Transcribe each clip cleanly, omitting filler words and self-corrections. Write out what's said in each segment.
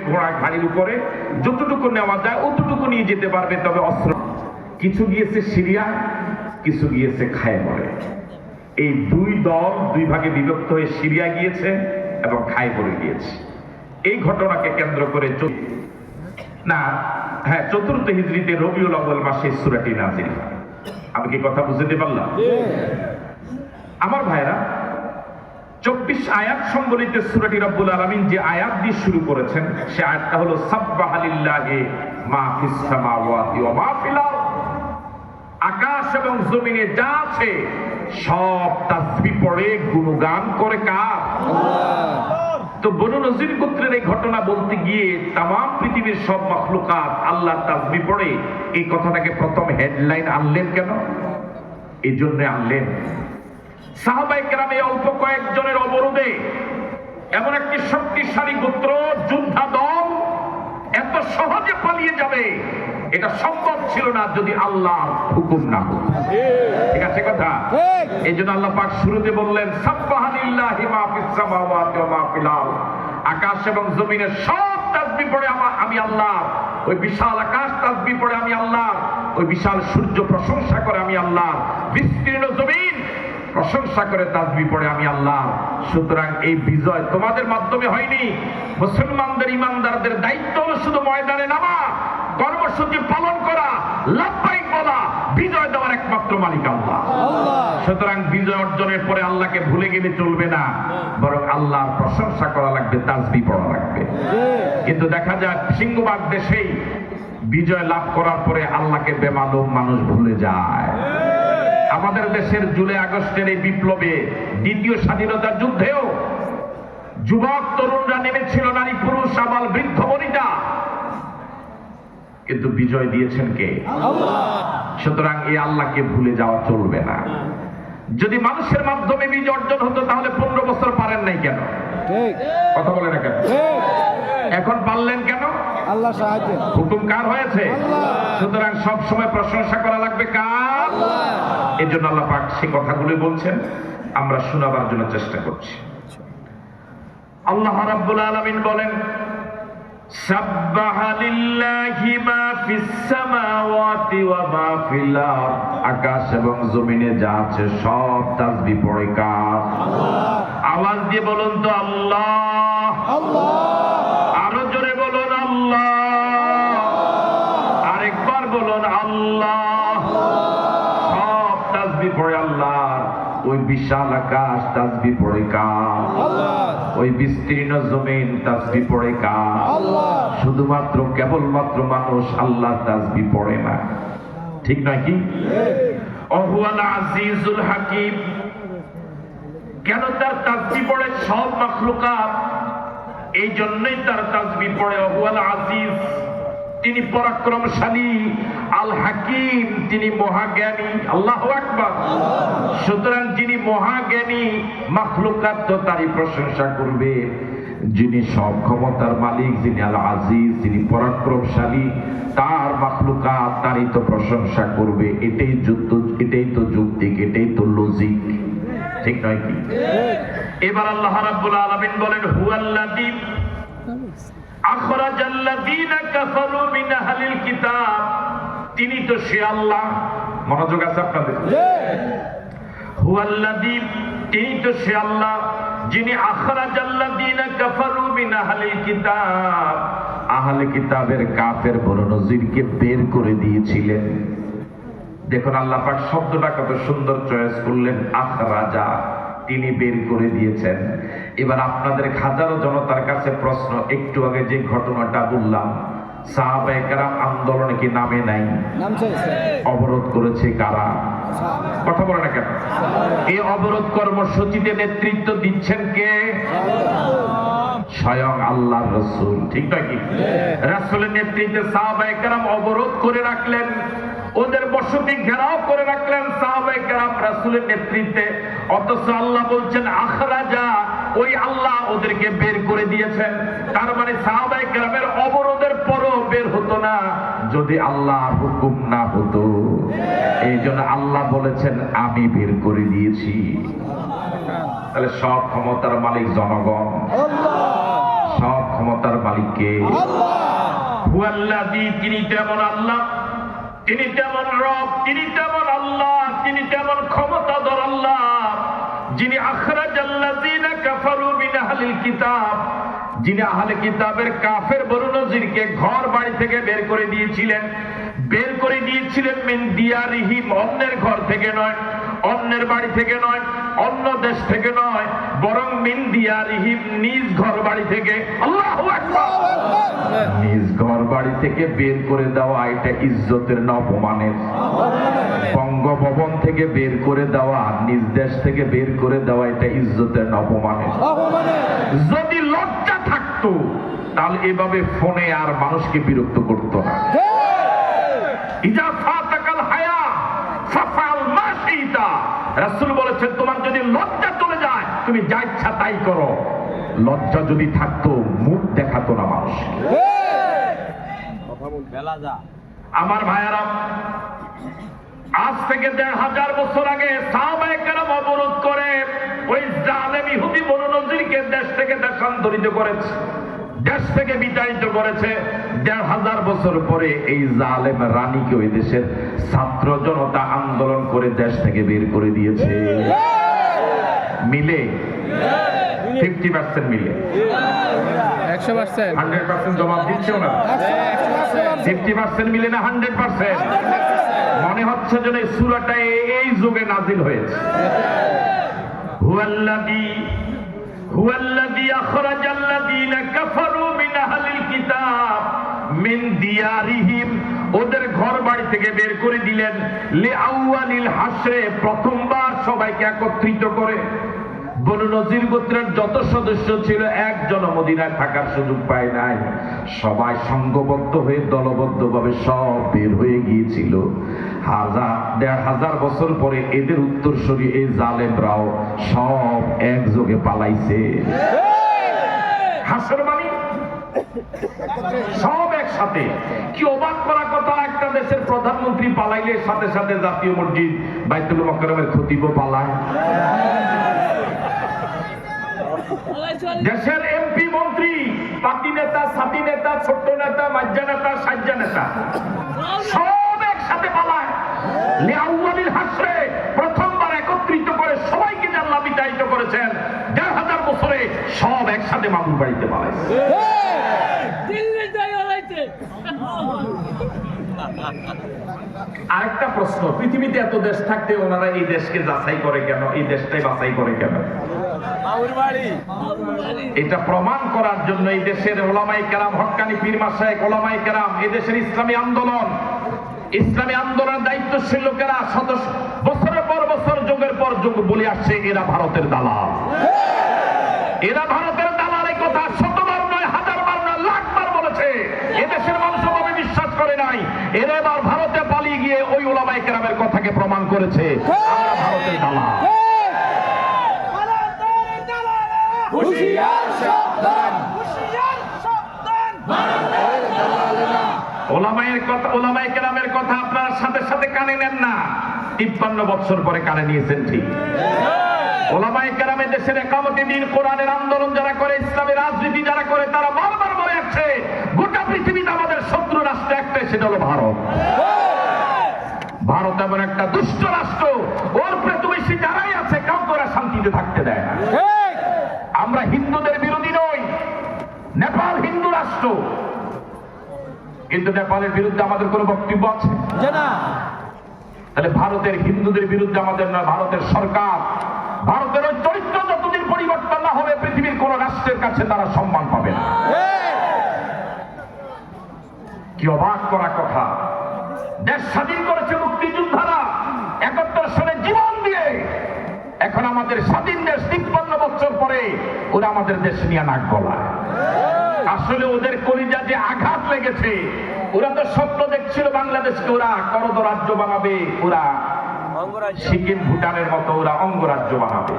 ঘোড়া গাড়ির উপরে যতটুকু নেওয়া যায় অতটুকু নিয়ে যেতে পারবে, তবে অস্ত্র কিছু গিয়েছে সিরিয়া, কিছু গিয়েছে খায়বরে। এই দুই দল দুই ভাগে বিভক্ত হয়ে সিরিয়া গিয়েছে এবং খায়বরে গিয়েছে। এই ঘটনাকে কেন্দ্র করে চতুর্থ হিজরিতে রবিউল আউয়াল মাসে সূরাটি নাযিল হয়। আমি কি কথা বুঝতে পারলাম? আমার ভাইরা, 24 আয়াত সম্বলিত সূরাটি রব্বুল আলামিন যে আয়াত দিয়ে শুরু করেছেন, সে আয়াতটা হলো সাব্বাহা লিল্লাহি মা ফিস সামাওয়াতি ওয়া মা ফিল আরদ। আকাশ এবং জমিনে যা আছে সব তাসবিহ পড়ে গুণগান করে কার? আল্লাহ। তো বনু নজির গোত্রের এই ঘটনা বলতে গিয়ে তামাম পৃথিবীর সব মাখলুকাত আল্লাহ তাসবিহ পড়ে, এই কথাটাকে প্রথম হেডলাইন আনলেন কেন? এই জন্য আনলেন, সাহাবায়ে কেরামে অল্প কয়েকজনের অবরোধে এমন একটি শক্তিশালী গোত্র যোদ্ধা দল এত সহজে পালিয়ে যাবে, এটা সম্ভব ছিল না যদি আল্লাহর হুকুম না হতো। ঠিক আছে কথা? এই জন্য আল্লাহ পাক শুরুতে বললেন সাব্বাহা লিল্লাহি মা ফিস সামাওয়াতি ওয়া মা ফিল আরদ। আকাশ এবং জমিনের সব তাসবিহ পড়ে আমি আল্লাহ। ওই বিশাল আকাশ তাসবিহ পড়ে আমি আল্লাহ, ওই বিশাল সূর্য প্রশংসা করে আমি আল্লাহ, বিস্তীর্ণ জমিন প্রশংসা করে তাসবিহ পড়ে আমি আল্লাহ। সুতরাং এই বিজয় তোমাদের মাধ্যমে হয়নি। মুসলমানদের ইমানদারদের দায়িত্ব হলো শুধু ময়দানে নামা, কর্মসূচি পালন করা, লাব্বাইক বলা, বিজয় দেওয়ার একমাত্র মালিক আল্লাহ। সুতরাং বিজয় অর্জনের পরে আল্লাহকে ভুলে গেলে চলবে না, বরং আল্লাহর প্রশংসা করা লাগবে, তাসবিহ পড়া লাগবে। কিন্তু দেখা যায় সিংহভাগ দেশেই বিজয় লাভ করার পরে আল্লাহকে বেমালুম মানুষ ভুলে যায়। আমাদের দেশের জুলাই আগস্টের এই বিপ্লবে, দ্বিতীয় স্বাধীনতার যুদ্ধেও যুবক তরুণরা নেমেছিল, নারী পুরুষ আবাল বৃদ্ধ বনিতা, কিন্তু বিজয় দিয়েছেন কে? আল্লাহ। সুতরাং এই আল্লাহকে ভুলে যাওয়া চলবে না। যদি মানুষের মাধ্যমে বিজয় অর্জন হতো তাহলে 15 বছর পারেন নাই কেন? কথা বলে না কেন? এখন পারলেন কেন? আল্লাহ সাহায্য। হুকুম কার হয়েছে? আল্লাহ। সুতরাং সব সময় প্রশংসা করা লাগবে কার? আল্লাহ। এই জন্য আল্লাহ পাক সেই কথাগুলো বলছেন, আমরা শোনাবার জন্য চেষ্টা করছি। আল্লাহ রাব্বুল আলামিন বলেন সাব্বাহা লিল্লাহি মা ফিস সামাওয়াতি ওয়া মা ফিল আরদ। আকাশ এবং জমিনে যা আছে সব তাসবিহ পড়ে কার? আল্লাহ। আওয়াজ দিয়ে বলুন তো আল্লাহ। আল্লাহ। আরো জোরে বলুন আল্লাহ। আরেকবার বলুন আল্লাহ। সব তাসবিহ পড়ে আল্লাহ। ওই বিশাল আকাশ তাসবিহ পড়ে কার? আল্লাহ। ওই বিস্তীর্ণ জমিন তাসবিহ পড়ে কার? আল্লাহ। শুধুমাত্র কেবলমাত্র মানুষ আল্লাহ তাসবিহ পড়ে না, ঠিক নয় কি? ওহুয়াল আজিজুল হাকিম। কেন তার তাসবিহ পড়ে সব মাখলুকাত? এই জন্যই তার তাসবিহ পড়ে। ওহুয়াল আজিজ, তিনি পরাক্রমশালী, আল হাকিম, তিনি মহাজ্ঞানী। আল্লাহু আকবার। সুতরাং যিনি মহাজ্ঞানী, মাখলুকাত তো তারই প্রশংসা করবে। যিনি সব ক্ষমতার মালিক, যিনি আল আজিজ, যিনি পরাক্রমশালী, তার মাখলুকাত তারই তো প্রশংসা করবে। এটাই তো যৌক্তিক, এটাই তো লজিক, ঠিক নয় কি? এবার আল্লাহ রাব্বুল আলামিন বলেন হুয়াল্লাযী আখরাজাল্লাযীনা কাফারু মিন আহলিল কিতাব। তিনি তো সে আল্লাহ, মনোযোগ আছে আপনাদের? হুয়াল্লাযী, তিনি তো সে আল্লাহ যিনি আখরাজাল্লাযীনা কাফারু মিন আহলিল কিতাব, আহলে কিতাবের কাফের বনু নজিরকে বের করে দিয়েছিলেন। দেখুন আল্লাহ পাক শব্দটা কত সুন্দর চয়েস করলেন, আখরাজা, তিনি বের করে দিয়েছেন। এবার আপনাদের হাজারো জনতার কাছে প্রশ্ন, একটু আগে যে ঘটনাটা বললাম, সাহাবায়ে কেরাম আন্দোলনে কি নামে নাই? অবরোধ করেছে কারা? কথা বলে না কেন? এই অবরোধ কর্মসূচিতে নেতৃত্ব দিচ্ছেন কে? স্বয়ং আল্লাহর রাসূল, ঠিক নয় কি? রাসূলের নেতৃত্বে সাহাবায়ে কেরাম অবরোধ করে রাখলেন, ওদের বসতি ঘেরাও করে রাখলেন সাহাবায়ে কেরাম রাসূলের নেতৃত্বে। অথচ আল্লাহ বলছেন আখরাজা, ওই আল্লাহ ওদেরকে বের করে দিয়েছেন। তার মানে সাহাবায়ে কেরামের অবরোধের পরও বের হতো না যদি আল্লাহর হুকুম না হতো। এই জন্য আল্লাহ বলেছেন আমি বের করে দিয়েছি। তাহলে সব ক্ষমতার মালিক জনগণ, সব ক্ষমতার মালিককে হুয়াল্লাযী, তিনি তেমন আল্লাহ, তিনি তেমন রব, তিনি তেমন আল্লাহ, তিনি তেমন ক্ষমতাধর আল্লাহ, যিনি আখরাজাল্লাযীনা কাফারু মিন আহলিল কিতাব, যিনি আহলে কিতাবের কাফের বনু নজিরকে ঘর বাড়ি থেকে বের করে দিয়েছিলেন মিন দিয়ারিহিম, অন্যের ঘর থেকে নয়, অন্যের বাড়ি থেকে নয়, অন্য দেশ থেকে নয়, বরং মিন দিয়ারিহিম, নিজ ঘর বাড়ি থেকে। আল্লাহু আকবার। নিজ ঘর বাড়ি থেকে বের করে দেওয়া এটা ইজ্জতের না অপমানের? বঙ্গভবন থেকে বের করে দেওয়া, নিজ দেশ থেকে বের করে দেওয়া এটা ইজ্জতের না অপমানের? যদি লজ্জা থাকতো তাহলে এভাবে ফোনে আর মানুষকে বিরক্ত করতো না। ইজা ফাতাকাল হায়া ফাফআল মা শিতা, রাসূল বলেছেন তোমার যদি লজ্জা চলে যায় তুমি যা ইচ্ছা তাই করো। লজ্জা যদি থাকতো মুখ দেখাতো না মানুষ। আমার ভাইয়ারা, আজ থেকে ১৫০০ বছর আগে সাহাবায়ে কেরাম অবরোধ করে ওই জালেম ইহুদি বনু নজিরকে দেশ থেকে দেশান্তরিত করেছে, দেশ থেকে বিতাড়িত করেছে। ১৫০০ বছর পরে এই জালেম রানীকে ওই দেশের ছাত্র জনতা আন্দোলন করে দেশ থেকে বের করে দিয়েছে। মিলে 50% মিলে 100%, 100% জবাব দিচ্ছে না। 50% মিলে না 100%? মনে হচ্ছে যেন এই সূরাটা এই যুগে নাজিল হয়েছে। হুয়াল্লাযী আখরাজাল্লাযীনা কাফারু মিন আহলিল কিতাব মিন দিয়ারিহিম, ওদের ঘর বাড়ি থেকে বের করে দিলেন, লিআউয়ালিল হাসরে, প্রথমবার সবাইকে একত্রিত করে। বনু নজির গোত্রের যত সদস্য ছিল একজন মদিনায় থাকার সুযোগ পায় নাই, সবাই সংঘবদ্ধ হয়ে দলবদ্ধভাবে সব বের হয়ে গিয়েছিল। ১৫০০ বছর পরে এদের উত্তরসূরি এই জালেমরাও সব একযোগে পালাইছে। হাসর মানে সব একসাথে। কি অবাক করা কথা, একটা দেশের প্রধানমন্ত্রী পালাইলে সাথে সাথে জাতীয় মসজিদ বাইতুল মুকাররমের খতিবও পালায়। দেশের এমপি মন্ত্রী, পাতি নেতা, সাথী নেতা, ছোট্ট নেতা, মাঝ্যা নেতা, সাজ্জা নেতা সব একসাথে পালায়। লিআউয়ালিল হাসরে, প্রথমবার একত্রিত করে সবাইকে যে আল্লাহ বিতাড়িত করেছেন, ১৫০০ বছরে সব একসাথে মামুর বাড়িতে পালায়। আরেকটা প্রশ্ন, পৃথিবীতে এত দেশ থাকতে ওনারা এই দেশকে যাচাই করে কেন, এই দেশটাই বাছাই করে কেন? এটা প্রমাণ করার জন্য এই দেশের ওলামায়ে কেরাম, হক্কানি পীর মাশায়েখ, ওলামায়ে কেরাম, এই দেশের ইসলামী আন্দোলনের দায়িত্বশীল লোকেরা বছরের পর বছর, যুগের পর যুগ বলে আসছে এরা ভারতের দালাল, এরা ভারতের দালাল। এই কথা শতবার নয়, হাজারবার নয়, লাখবার বলেছে। এদেশের মানুষ ওভাবে বিশ্বাস করে নাই। এরা এবার ভারতে পালিয়ে গিয়ে ওই ওলামায়ে কেরামের কথাকে প্রমাণ করেছে আমরা ভারতের দালাল। ওলামায়ে কেরামের কথা আপনারা সাথে সাথে কানে নেন না, ৫৩ বছর পরে কানে নিয়েছেন ঠিক। ওলামায়ে কেরামে দেশের একামতে দ্বীন, কোরআনের আন্দোলন যারা করে, ইসলামী রাজনীতি যারা করে, তারা বারবার বলে আসছে গোটা পৃথিবীতে আমাদের শত্রু রাষ্ট্র একটাই, সেটা হলো ভারত। ভারত এমন একটা দুষ্ট রাষ্ট্র, ওর প্রতিবেশী যারাই আছে কাউকে ওরা শান্তিতে থাকতে দেয় না। আমরা হিন্দুদের বিরোধী নই, নেপাল হিন্দু রাষ্ট্র, কিন্তু নেপালের বিরুদ্ধে আমাদের কোনো বক্তব্য আছে? তাহলে ভারতের হিন্দুদের বিরুদ্ধে আমাদের নয়, ভারতের সরকার, ভারতের ওই চরিত্র যতদিন পরিবর্তন না হবে পৃথিবীর কোন রাষ্ট্রের কাছে তারা সম্মান পাবে না। কি অবাক করা কথা, দেশ স্বাধীন করেছে মুক্তিযোদ্ধারা ৭১ সালে জীবন দিয়ে, এখন আমাদের স্বাধীন দেশ ৫৩ বছর পরে ওরা আমাদের দেশ নিয়ে নাক গলায়। আসলে ওদের কলিজা যে আঘাত লেগেছে, ওরা তো স্বপ্ন দেখছিল বাংলাদেশকে ওরা করদ রাজ্য বানাবে, ওরা সিকিম ভুটানের মতো ওরা অঙ্গরাজ্য বানাবে।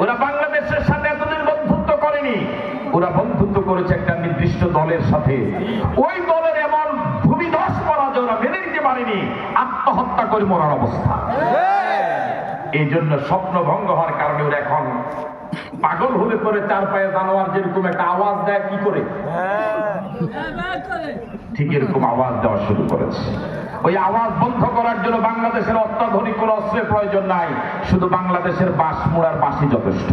ওরা বাংলাদেশের সাথে এতদিন বন্ধুত্ব করেনি, ওরা বন্ধুত্ব করেছে একটা নির্দিষ্ট দলের সাথে। ওই দলের এমন ভূমিধস পরাজয় ওরা মেনে নিতে পারেনি, আত্মহত্যা করে মরার অবস্থা। এই জন্য স্বপ্ন ভঙ্গ হওয়ার কারণে ওরা এখন পাগল হলে পরে চার পায়ে জানোয়ার যেরকম একটা আওয়াজ দেয় কি করে, ঠিক এরকম আওয়াজ দেওয়া শুরু করেছে। ওই আওয়াজ বন্ধ করার জন্য বাংলাদেশের অত্যাধুনিক কোন অস্ত্রের প্রয়োজন নাই, শুধু বাংলাদেশের বাঁশমুড়ার বাঁশি যথেষ্ট।